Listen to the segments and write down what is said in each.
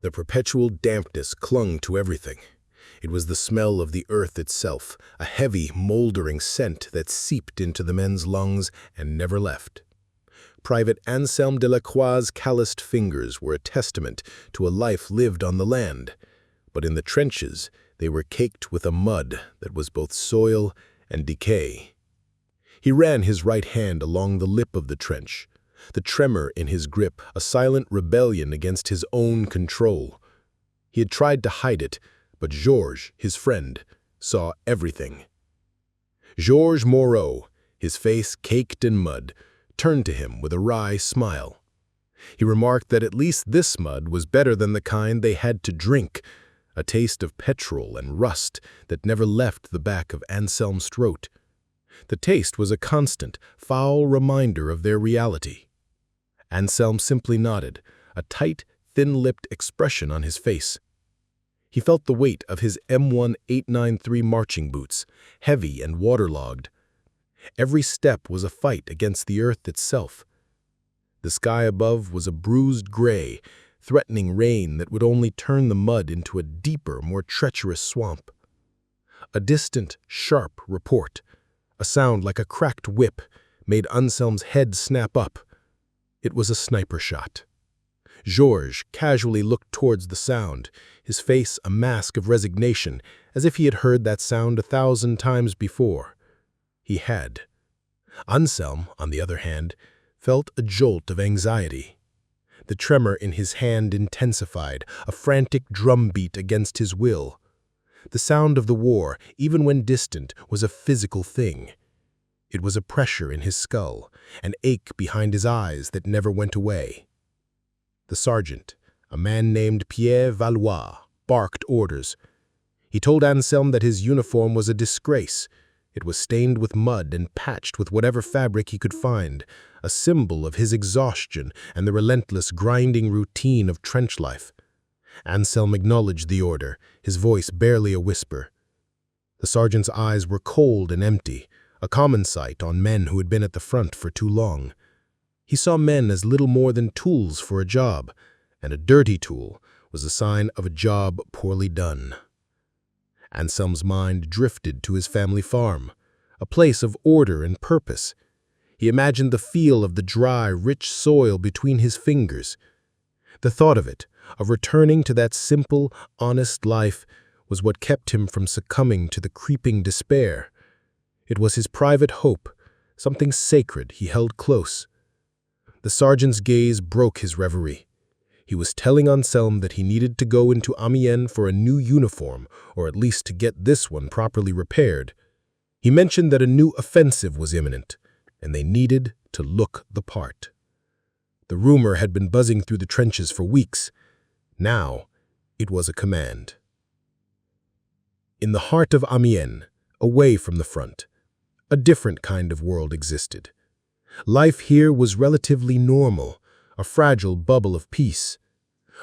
The perpetual dampness clung to everything. It was the smell of the earth itself, a heavy, moldering scent that seeped into the men's lungs and never left. Private Anselme Delacroix's calloused fingers were a testament to a life lived on the land, but in the trenches they were caked with a mud that was both soil and decay. He ran his right hand along the lip of the trench, the tremor in his grip a silent rebellion against his own control. He had tried to hide it, but Georges, his friend, saw everything. Georges Moreau, his face caked in mud, turned to him with a wry smile. He remarked that at least this mud was better than the kind they had to drink, a taste of petrol and rust that never left the back of Anselme's throat. The taste was a constant, foul reminder of their reality. Anselme simply nodded, a tight, thin-lipped expression on his face. He felt the weight of his M1 893 marching boots, heavy and waterlogged. Every step was a fight against the earth itself. The sky above was a bruised gray, threatening rain that would only turn the mud into a deeper, more treacherous swamp. A distant, sharp report, a sound like a cracked whip, made Anselme's head snap up. It was a sniper shot. Georges casually looked towards the sound, his face a mask of resignation, as if he had heard that sound 1,000 times before. He had. Anselme, on the other hand, felt a jolt of anxiety. The tremor in his hand intensified, a frantic drumbeat against his will. The sound of the war, even when distant, was a physical thing. It was a pressure in his skull, an ache behind his eyes that never went away. The sergeant, a man named Pierre Valois, barked orders. He told Anselme that his uniform was a disgrace. It was stained with mud and patched with whatever fabric he could find, a symbol of his exhaustion and the relentless grinding routine of trench life. Anselme acknowledged the order, his voice barely a whisper. The sergeant's eyes were cold and empty, a common sight on men who had been at the front for too long. He saw men as little more than tools for a job, and a dirty tool was a sign of a job poorly done. Anselme's mind drifted to his family farm, a place of order and purpose. He imagined the feel of the dry, rich soil between his fingers. The thought of it, of returning to that simple, honest life, was what kept him from succumbing to the creeping despair. It was his private hope, something sacred he held close. The sergeant's gaze broke his reverie. He was telling Anselme that he needed to go into Amiens for a new uniform, or at least to get this one properly repaired. He mentioned that a new offensive was imminent, and they needed to look the part. The rumor had been buzzing through the trenches for weeks. Now, it was a command. In the heart of Amiens, away from the front, a different kind of world existed. Life here was relatively normal, a fragile bubble of peace.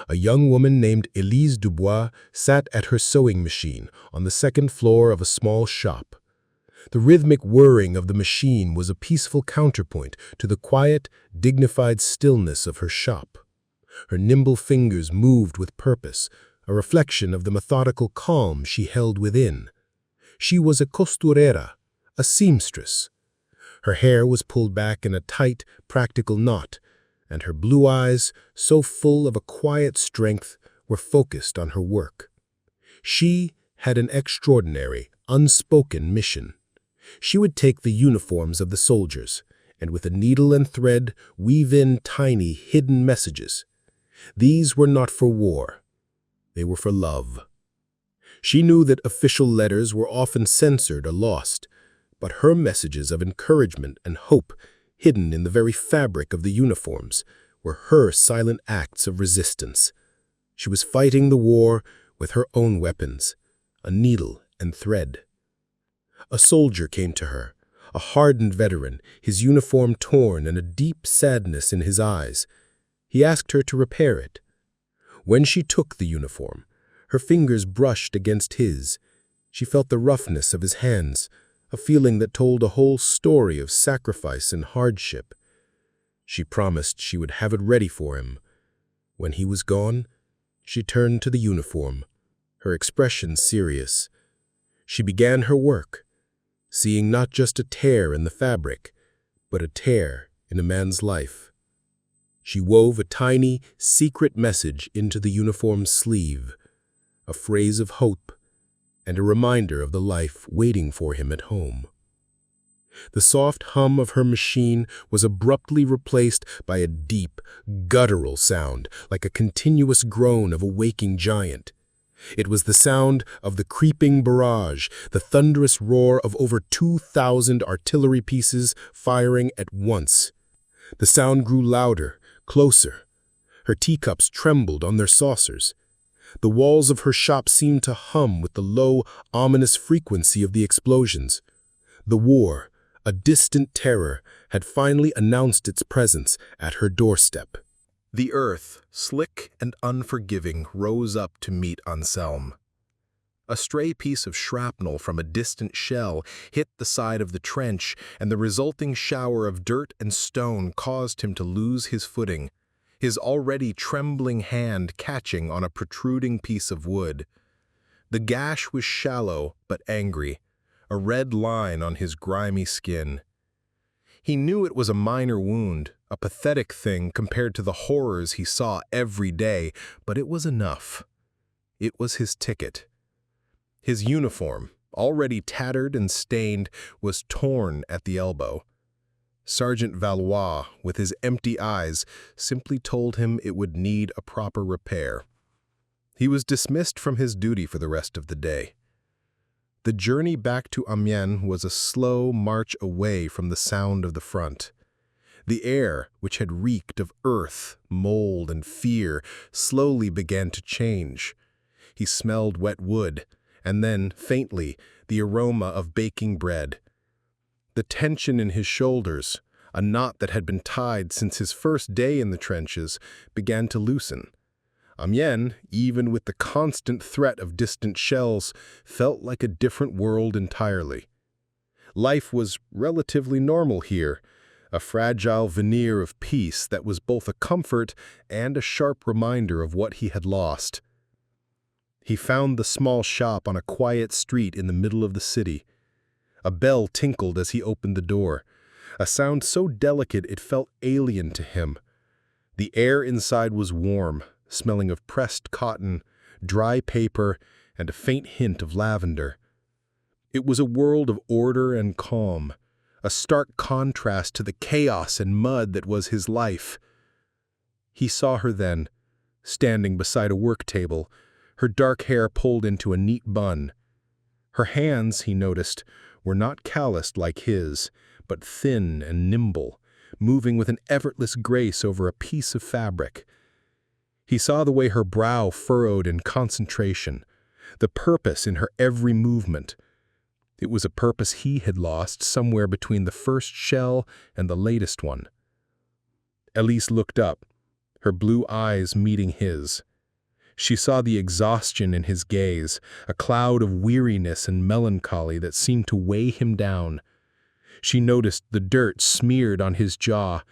A young woman named Élise Dubois sat at her sewing machine on the second floor of a small shop. The rhythmic whirring of the machine was a peaceful counterpoint to the quiet, dignified stillness of her shop. Her nimble fingers moved with purpose, a reflection of the methodical calm she held within. She was a costurera, a seamstress. Her hair was pulled back in a tight, practical knot, and her blue eyes, so full of a quiet strength, were focused on her work. She had an extraordinary, unspoken mission. She would take the uniforms of the soldiers, and with a needle and thread weave in tiny, hidden messages. These were not for war. They were for love. She knew that official letters were often censored or lost, but her messages of encouragement and hope, hidden in the very fabric of the uniforms, were her silent acts of resistance. She was fighting the war with her own weapons, a needle and thread. A soldier came to her, a hardened veteran, his uniform torn and a deep sadness in his eyes. He asked her to repair it. When she took the uniform, her fingers brushed against his. She felt the roughness of his hands, a feeling that told a whole story of sacrifice and hardship. She promised she would have it ready for him. When he was gone, She turned to the uniform, her expression serious. She began her work, seeing not just a tear in the fabric, but a tear in a man's life. She wove a tiny, secret message into the uniform's sleeve, a phrase of hope and a reminder of the life waiting for him at home. The soft hum of her machine was abruptly replaced by a deep, guttural sound, like a continuous groan of a waking giant. It was the sound of the creeping barrage, the thunderous roar of over 2,000 artillery pieces firing at once. The sound grew louder, closer. Her teacups trembled on their saucers. The walls of her shop seemed to hum with the low, ominous frequency of the explosions. The war, a distant terror, had finally announced its presence at her doorstep. The earth, slick and unforgiving, rose up to meet Anselme. A stray piece of shrapnel from a distant shell hit the side of the trench, and the resulting shower of dirt and stone caused him to lose his footing, his already trembling hand catching on a protruding piece of wood. The gash was shallow but angry, a red line on his grimy skin. He knew it was a minor wound, a pathetic thing compared to the horrors he saw every day, but it was enough. It was his ticket. His uniform, already tattered and stained, was torn at the elbow. Sergeant Valois, with his empty eyes, simply told him it would need a proper repair. He was dismissed from his duty for the rest of the day. The journey back to Amiens was a slow march away from the sound of the front. The air, which had reeked of earth, mold, and fear, slowly began to change. He smelled wet wood, and then, faintly, the aroma of baking bread. The tension in his shoulders, a knot that had been tied since his first day in the trenches, began to loosen. Amiens, even with the constant threat of distant shells, felt like a different world entirely. Life was relatively normal here, a fragile veneer of peace that was both a comfort and a sharp reminder of what he had lost. He found the small shop on a quiet street in the middle of the city. A bell tinkled as he opened the door, a sound so delicate it felt alien to him. The air inside was warm, smelling of pressed cotton, dry paper, and a faint hint of lavender. It was a world of order and calm, a stark contrast to the chaos and mud that was his life. He saw her then, standing beside a work table, her dark hair pulled into a neat bun. Her hands, he noticed, were not calloused like his, but thin and nimble, moving with an effortless grace over a piece of fabric. He saw the way her brow furrowed in concentration, the purpose in her every movement. It was a purpose he had lost somewhere between the first shell and the latest one. Élise looked up, her blue eyes meeting his. She saw the exhaustion in his gaze, a cloud of weariness and melancholy that seemed to weigh him down. She noticed the dirt smeared on his jaw,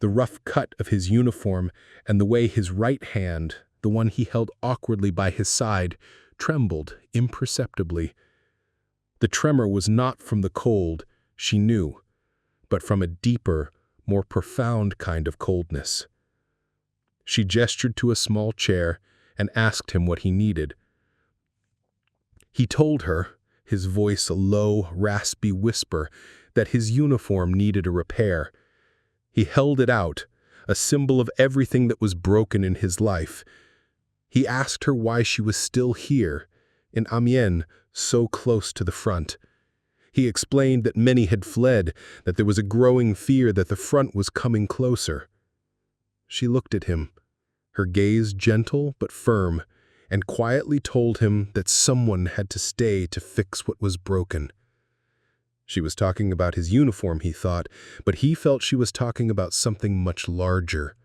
the rough cut of his uniform, and the way his right hand, the one he held awkwardly by his side, trembled imperceptibly. The tremor was not from the cold, she knew, but from a deeper, more profound kind of coldness. She gestured to a small chair and asked him what he needed. He told her, his voice a low, raspy whisper, that his uniform needed a repair. He held it out, a symbol of everything that was broken in his life. He asked her why she was still here, in Amiens, so close to the front. He explained that many had fled, that there was a growing fear that the front was coming closer. She looked at him, her gaze gentle but firm, and quietly told him that someone had to stay to fix what was broken. She was talking about his uniform, he thought, but he felt she was talking about something much larger.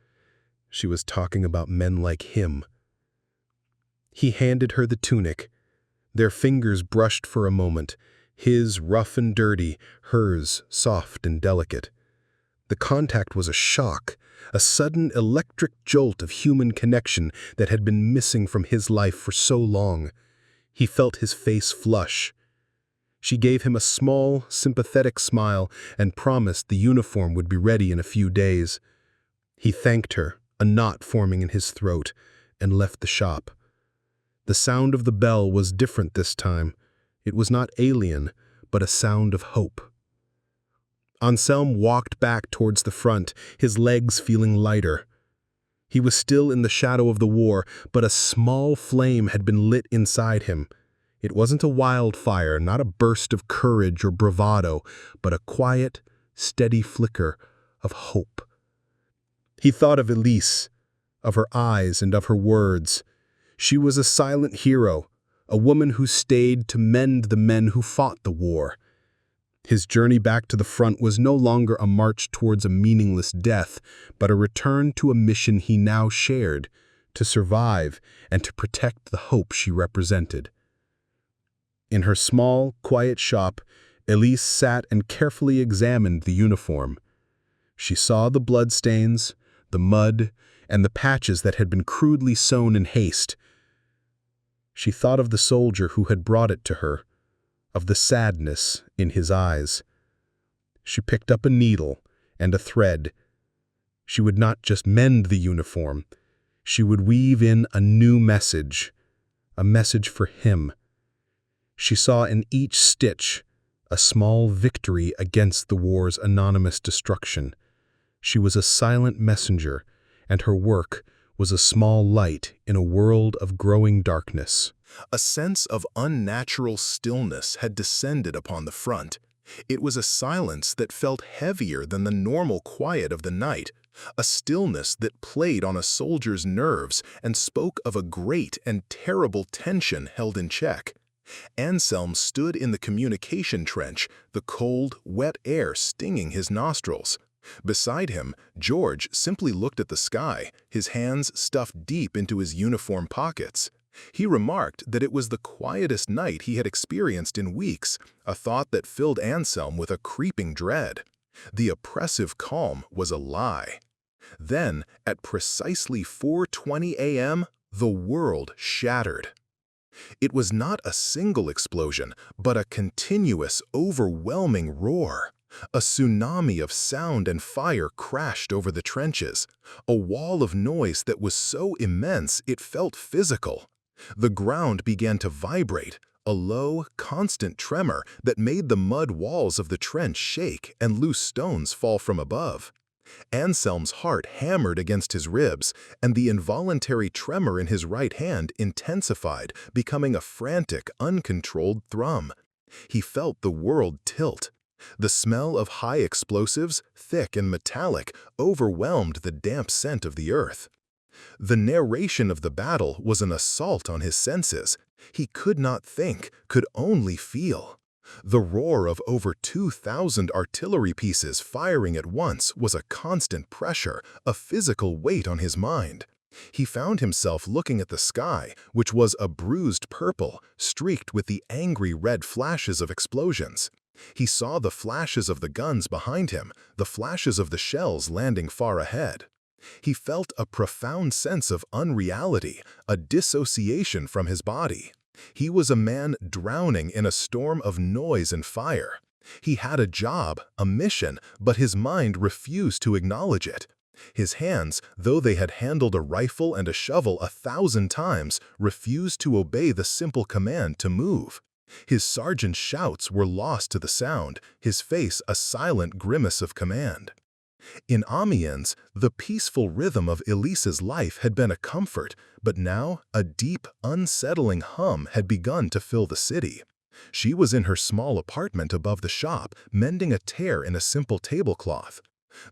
She was talking about men like him. He handed her the tunic. Their fingers brushed for a moment, his rough and dirty, hers soft and delicate. The contact was a shock, a sudden electric jolt of human connection that had been missing from his life for so long. He felt his face flush. She gave him a small, sympathetic smile and promised the uniform would be ready in a few days. He thanked her, a knot forming in his throat, and left the shop. The sound of the bell was different this time. It was not alien, but a sound of hope. Anselme walked back towards the front, his legs feeling lighter. He was still in the shadow of the war, but a small flame had been lit inside him. It wasn't a wildfire, not a burst of courage or bravado, but a quiet, steady flicker of hope. He thought of Élise, of her eyes and of her words. She was a silent hero, a woman who stayed to mend the men who fought the war. His journey back to the front was no longer a march towards a meaningless death, but a return to a mission he now shared, to survive and to protect the hope she represented. In her small, quiet shop, Élise sat and carefully examined the uniform. She saw the bloodstains, the mud, and the patches that had been crudely sewn in haste. She thought of the soldier who had brought it to her, of the sadness in his eyes. She picked up a needle and a thread. She would not just mend the uniform. She would weave in a new message, a message for him. She saw in each stitch a small victory against the war's anonymous destruction. She was a silent messenger, and her work was a small light in a world of growing darkness. A sense of unnatural stillness had descended upon the front. It was a silence that felt heavier than the normal quiet of the night, a stillness that played on a soldier's nerves and spoke of a great and terrible tension held in check. Anselme stood in the communication trench, the cold, wet air stinging his nostrils. Beside him, George simply looked at the sky, his hands stuffed deep into his uniform pockets. He remarked that it was the quietest night he had experienced in weeks, a thought that filled Anselme with a creeping dread. The oppressive calm was a lie. Then, at precisely 4:20 a.m., the world shattered. It was not a single explosion, but a continuous, overwhelming roar. A tsunami of sound and fire crashed over the trenches, a wall of noise that was so immense it felt physical. The ground began to vibrate, a low, constant tremor that made the mud walls of the trench shake and loose stones fall from above. Anselme's heart hammered against his ribs, and the involuntary tremor in his right hand intensified, becoming a frantic, uncontrolled thrum. He felt the world tilt. The smell of high explosives, thick and metallic, overwhelmed the damp scent of the earth. The narration of the battle was an assault on his senses. He could not think, could only feel. The roar of over 2,000 artillery pieces firing at once was a constant pressure, a physical weight on his mind. He found himself looking at the sky, which was a bruised purple, streaked with the angry red flashes of explosions. He saw the flashes of the guns behind him, the flashes of the shells landing far ahead. He felt a profound sense of unreality, a dissociation from his body. He was a man drowning in a storm of noise and fire. He had a job, a mission, but his mind refused to acknowledge it. His hands, though they had handled a rifle and a shovel 1,000 times, refused to obey the simple command to move. His sergeant's shouts were lost to the sound, his face a silent grimace of command. In Amiens, the peaceful rhythm of Élise's life had been a comfort, but now a deep, unsettling hum had begun to fill the city. She was in her small apartment above the shop, mending a tear in a simple tablecloth.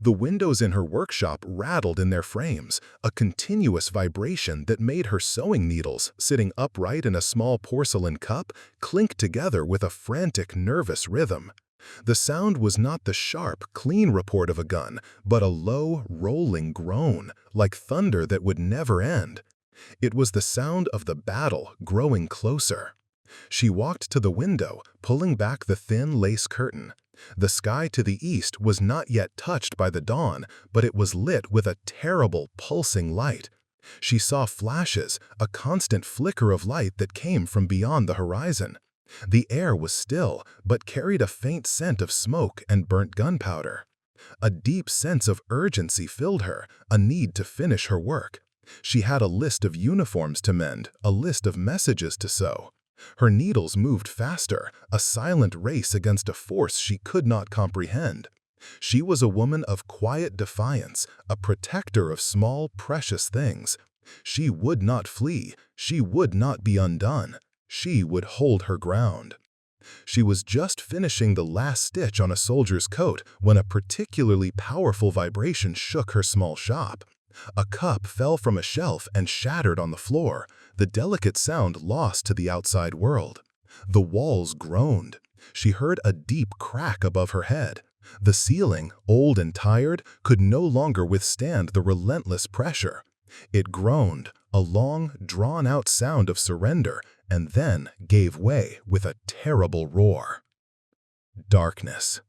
The windows in her workshop rattled in their frames, a continuous vibration that made her sewing needles, sitting upright in a small porcelain cup, clink together with a frantic, nervous rhythm. The sound was not the sharp, clean report of a gun, but a low, rolling groan, like thunder that would never end. It was the sound of the battle growing closer. She walked to the window, pulling back the thin lace curtain. The sky to the east was not yet touched by the dawn, but it was lit with a terrible, pulsing light. She saw flashes, a constant flicker of light that came from beyond the horizon. The air was still, but carried a faint scent of smoke and burnt gunpowder. A deep sense of urgency filled her, a need to finish her work. She had a list of uniforms to mend, a list of messages to sew. Her needles moved faster, a silent race against a force she could not comprehend. She was a woman of quiet defiance, a protector of small, precious things. She would not flee, she would not be undone. She would hold her ground. She was just finishing the last stitch on a soldier's coat when a particularly powerful vibration shook her small shop. A cup fell from a shelf and shattered on the floor, the delicate sound lost to the outside world. The walls groaned. She heard a deep crack above her head. The ceiling, old and tired, could no longer withstand the relentless pressure. It groaned, a long, drawn-out sound of surrender, and then gave way with a terrible roar. Darkness.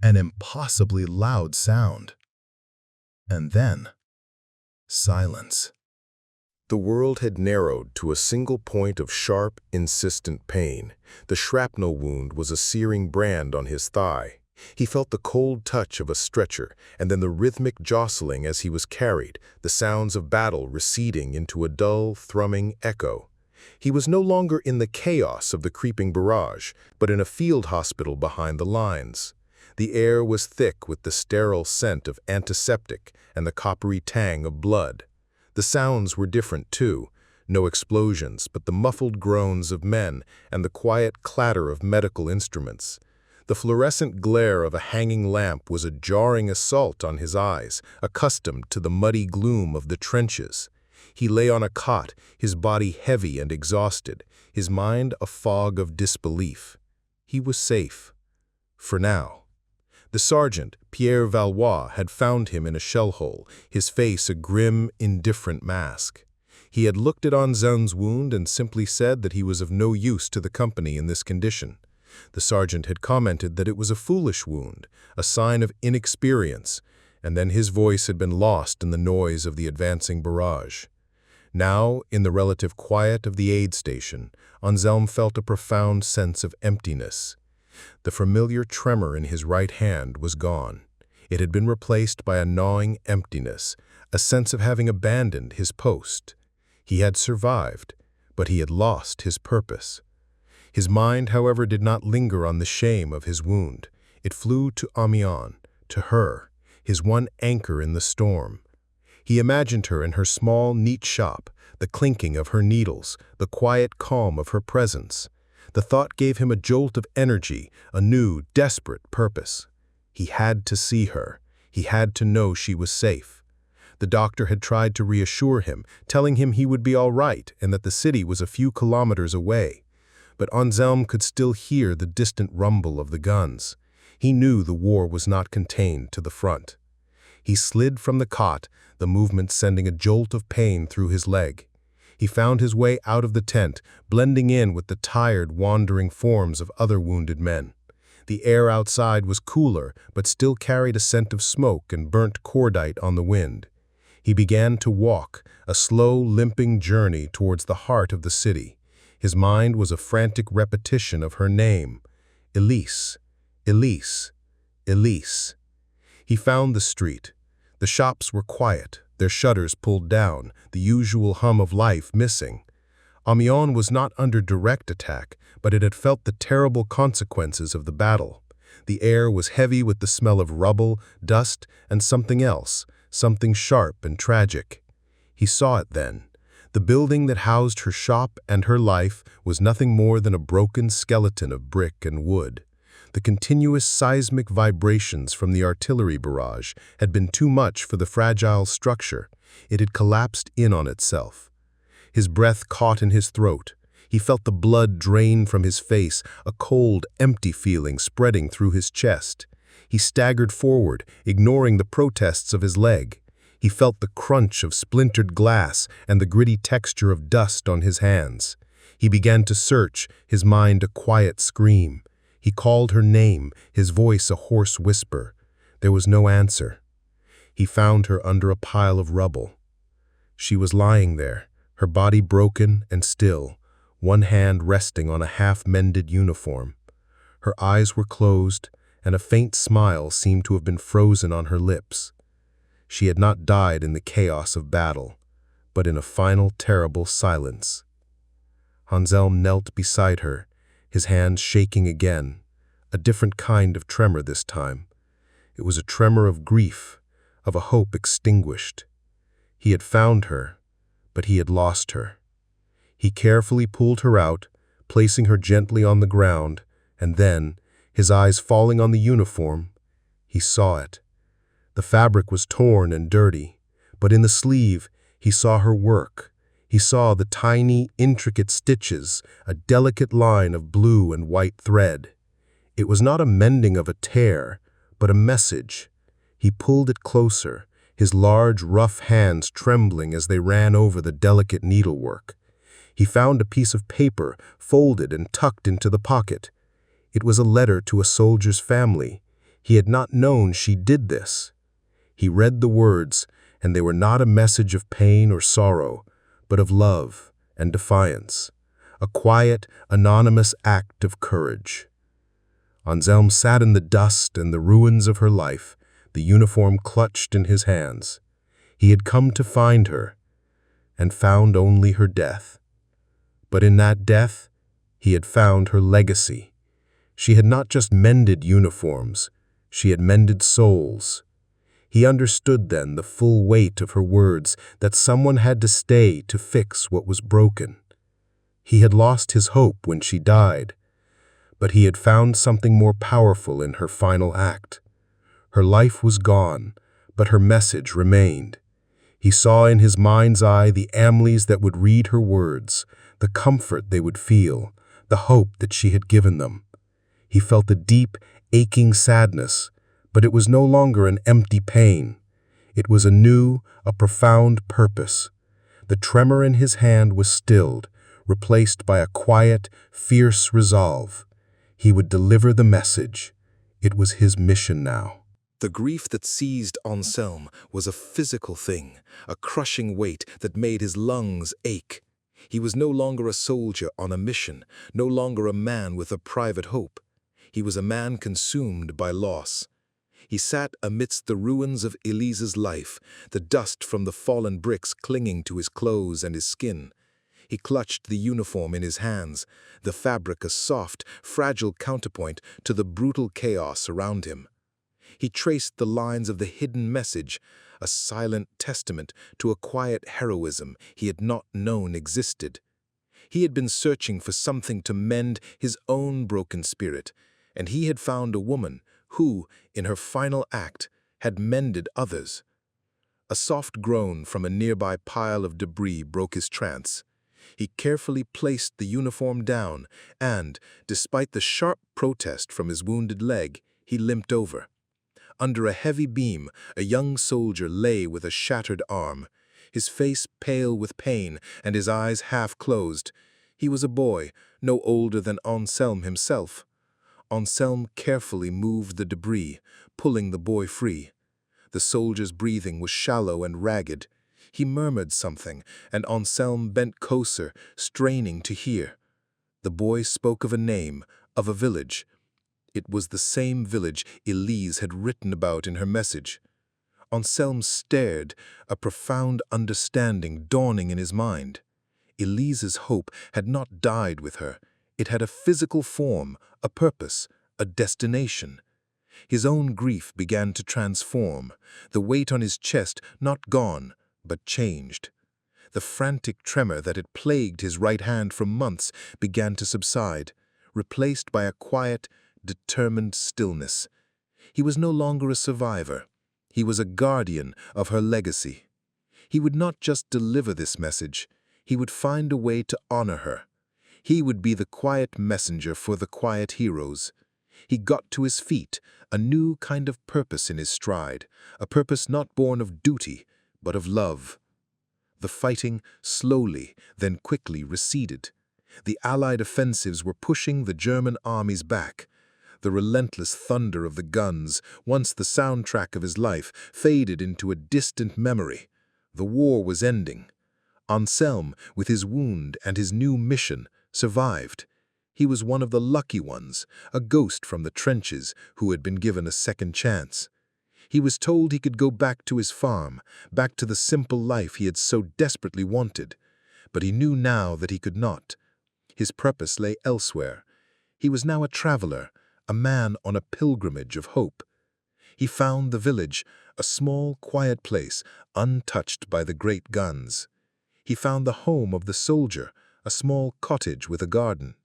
An impossibly loud sound. And then, silence. The world had narrowed to a single point of sharp, insistent pain. The shrapnel wound was a searing brand on his thigh. He felt the cold touch of a stretcher, and then the rhythmic jostling as he was carried, the sounds of battle receding into a dull, thrumming echo. He was no longer in the chaos of the creeping barrage, but in a field hospital behind the lines. The air was thick with the sterile scent of antiseptic and the coppery tang of blood. The sounds were different, too. No explosions, but the muffled groans of men and the quiet clatter of medical instruments. The fluorescent glare of a hanging lamp was a jarring assault on his eyes, accustomed to the muddy gloom of the trenches. He lay on a cot, his body heavy and exhausted, his mind a fog of disbelief. He was safe. For now. The sergeant, Pierre Valois, had found him in a shell hole, his face a grim, indifferent mask. He had looked at Anselme's wound and simply said that he was of no use to the company in this condition. The sergeant had commented that it was a foolish wound, a sign of inexperience, and then his voice had been lost in the noise of the advancing barrage. Now, in the relative quiet of the aid station, Anselme felt a profound sense of emptiness. The familiar tremor in his right hand was gone. It had been replaced by a gnawing emptiness, a sense of having abandoned his post. He had survived, but he had lost his purpose. His mind, however, did not linger on the shame of his wound. It flew to Amiens, to her, his one anchor in the storm. He imagined her in her small, neat shop, the clinking of her needles, the quiet calm of her presence. The thought gave him a jolt of energy, a new, desperate purpose. He had to see her. He had to know she was safe. The doctor had tried to reassure him, telling him he would be all right and that the city was a few kilometers away. But Anselme could still hear the distant rumble of the guns. He knew the war was not contained to the front. He slid from the cot, the movement sending a jolt of pain through his leg. He found his way out of the tent, blending in with the tired, wandering forms of other wounded men. The air outside was cooler, but still carried a scent of smoke and burnt cordite on the wind. He began to walk, a slow, limping journey towards the heart of the city. His mind was a frantic repetition of her name. Élise, Élise, Élise. He found the street. The shops were quiet, their shutters pulled down, the usual hum of life missing. Amiens was not under direct attack, but it had felt the terrible consequences of the battle. The air was heavy with the smell of rubble, dust, and something else, something sharp and tragic. He saw it then. The building that housed her shop and her life was nothing more than a broken skeleton of brick and wood. The continuous seismic vibrations from the artillery barrage had been too much for the fragile structure. It had collapsed in on itself. His breath caught in his throat. He felt the blood drain from his face, a cold, empty feeling spreading through his chest. He staggered forward, ignoring the protests of his leg. He felt the crunch of splintered glass and the gritty texture of dust on his hands. He began to search, his mind a quiet scream. He called her name, his voice a hoarse whisper. There was no answer. He found her under a pile of rubble. She was lying there, her body broken and still, one hand resting on a half-mended uniform. Her eyes were closed, and a faint smile seemed to have been frozen on her lips. She had not died in the chaos of battle, but in a final, terrible silence. Anselme knelt beside her, his hands shaking again, a different kind of tremor this time. It was a tremor of grief, of a hope extinguished. He had found her, but he had lost her. He carefully pulled her out, placing her gently on the ground, and then, his eyes falling on the uniform, he saw it. The fabric was torn and dirty, but in the sleeve, he saw her work. He saw the tiny, intricate stitches, a delicate line of blue and white thread. It was not a mending of a tear, but a message. He pulled it closer, his large, rough hands trembling as they ran over the delicate needlework. He found a piece of paper, folded and tucked into the pocket. It was a letter to a soldier's family. He had not known she did this. He read the words, and they were not a message of pain or sorrow, but of love and defiance, a quiet, anonymous act of courage. Anselme sat in the dust and the ruins of her life, the uniform clutched in his hands. He had come to find her, and found only her death. But in that death, he had found her legacy. She had not just mended uniforms, she had mended souls. He understood then the full weight of her words, that someone had to stay to fix what was broken. He had lost his hope when she died, but he had found something more powerful in her final act. Her life was gone, but her message remained. He saw in his mind's eye the Amlies that would read her words, the comfort they would feel, the hope that she had given them. He felt a deep, aching sadness, but it was no longer an empty pain. It was a new, a profound purpose. The tremor in his hand was stilled, replaced by a quiet, fierce resolve. He would deliver the message. It was his mission now. The grief that seized Anselme was a physical thing, a crushing weight that made his lungs ache. He was no longer a soldier on a mission, no longer a man with a private hope. He was a man consumed by loss. He sat amidst the ruins of Élise's life, the dust from the fallen bricks clinging to his clothes and his skin. He clutched the uniform in his hands, the fabric a soft, fragile counterpoint to the brutal chaos around him. He traced the lines of the hidden message, a silent testament to a quiet heroism he had not known existed. He had been searching for something to mend his own broken spirit, and he had found a woman who, in her final act, had mended others. A soft groan from a nearby pile of debris broke his trance. He carefully placed the uniform down and, despite the sharp protest from his wounded leg, he limped over. Under a heavy beam, a young soldier lay with a shattered arm, his face pale with pain and his eyes half closed. He was a boy, no older than Anselme himself. Anselme carefully moved the debris, pulling the boy free. The soldier's breathing was shallow and ragged. He murmured something, and Anselme bent closer, straining to hear. The boy spoke of a name, of a village. It was the same village Élise had written about in her message. Anselme stared, a profound understanding dawning in his mind. Élise's hope had not died with her. It had a physical form, a purpose, a destination. His own grief began to transform, the weight on his chest not gone, but changed. The frantic tremor that had plagued his right hand for months began to subside, replaced by a quiet, determined stillness. He was no longer a survivor. He was a guardian of her legacy. He would not just deliver this message, he would find a way to honor her. He would be the quiet messenger for the quiet heroes. He got to his feet, a new kind of purpose in his stride, a purpose not born of duty, but of love. The fighting slowly, then quickly receded. The Allied offensives were pushing the German armies back. The relentless thunder of the guns, once the soundtrack of his life, faded into a distant memory. The war was ending. Anselme, with his wound and his new mission, survived. He was one of the lucky ones, a ghost from the trenches who had been given a second chance. He was told he could go back to his farm, back to the simple life he had so desperately wanted. But he knew now that he could not. His purpose lay elsewhere. He was now a traveler, a man on a pilgrimage of hope. He found the village, a small, quiet place, untouched by the great guns. He found the home of the soldier, a small cottage with a garden.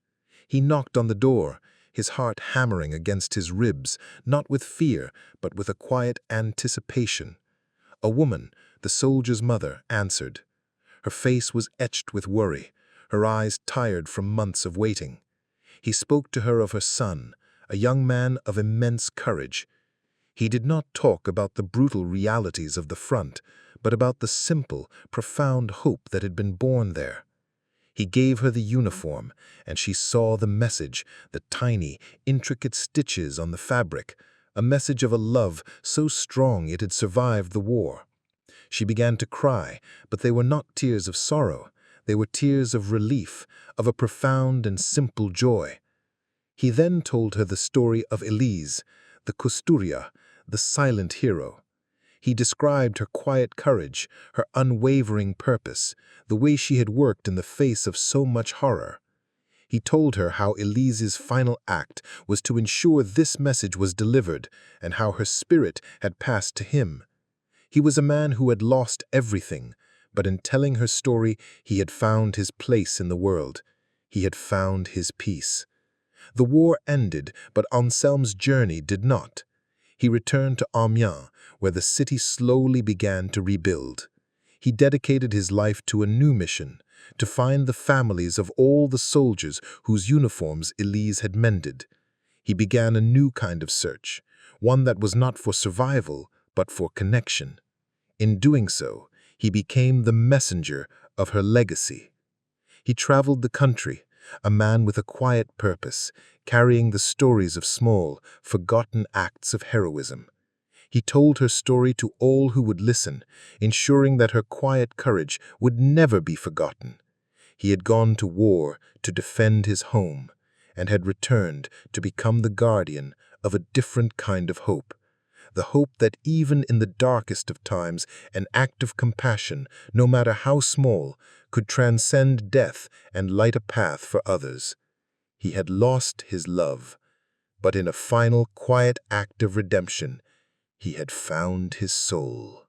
He knocked on the door, his heart hammering against his ribs, not with fear, but with a quiet anticipation. A woman, the soldier's mother, answered. Her face was etched with worry, her eyes tired from months of waiting. He spoke to her of her son, a young man of immense courage. He did not talk about the brutal realities of the front, but about the simple, profound hope that had been born there. He gave her the uniform, and she saw the message, the tiny, intricate stitches on the fabric, a message of a love so strong it had survived the war. She began to cry, but they were not tears of sorrow. They were tears of relief, of a profound and simple joy. He then told her the story of Élise, the Costuria, the silent hero. He described her quiet courage, her unwavering purpose, the way she had worked in the face of so much horror. He told her how Élise's final act was to ensure this message was delivered and how her spirit had passed to him. He was a man who had lost everything, but in telling her story, he had found his place in the world. He had found his peace. The war ended, but Anselme's journey did not. He returned to Amiens, where the city slowly began to rebuild. He dedicated his life to a new mission, to find the families of all the soldiers whose uniforms Élise had mended. He began a new kind of search, one that was not for survival, but for connection. In doing so, he became the messenger of her legacy. He traveled the country, a man with a quiet purpose, carrying the stories of small, forgotten acts of heroism. He told her story to all who would listen, ensuring that her quiet courage would never be forgotten. He had gone to war to defend his home, and had returned to become the guardian of a different kind of hope. The hope that even in the darkest of times, an act of compassion, no matter how small, could transcend death and light a path for others. He had lost his love, but in a final quiet act of redemption, he had found his soul.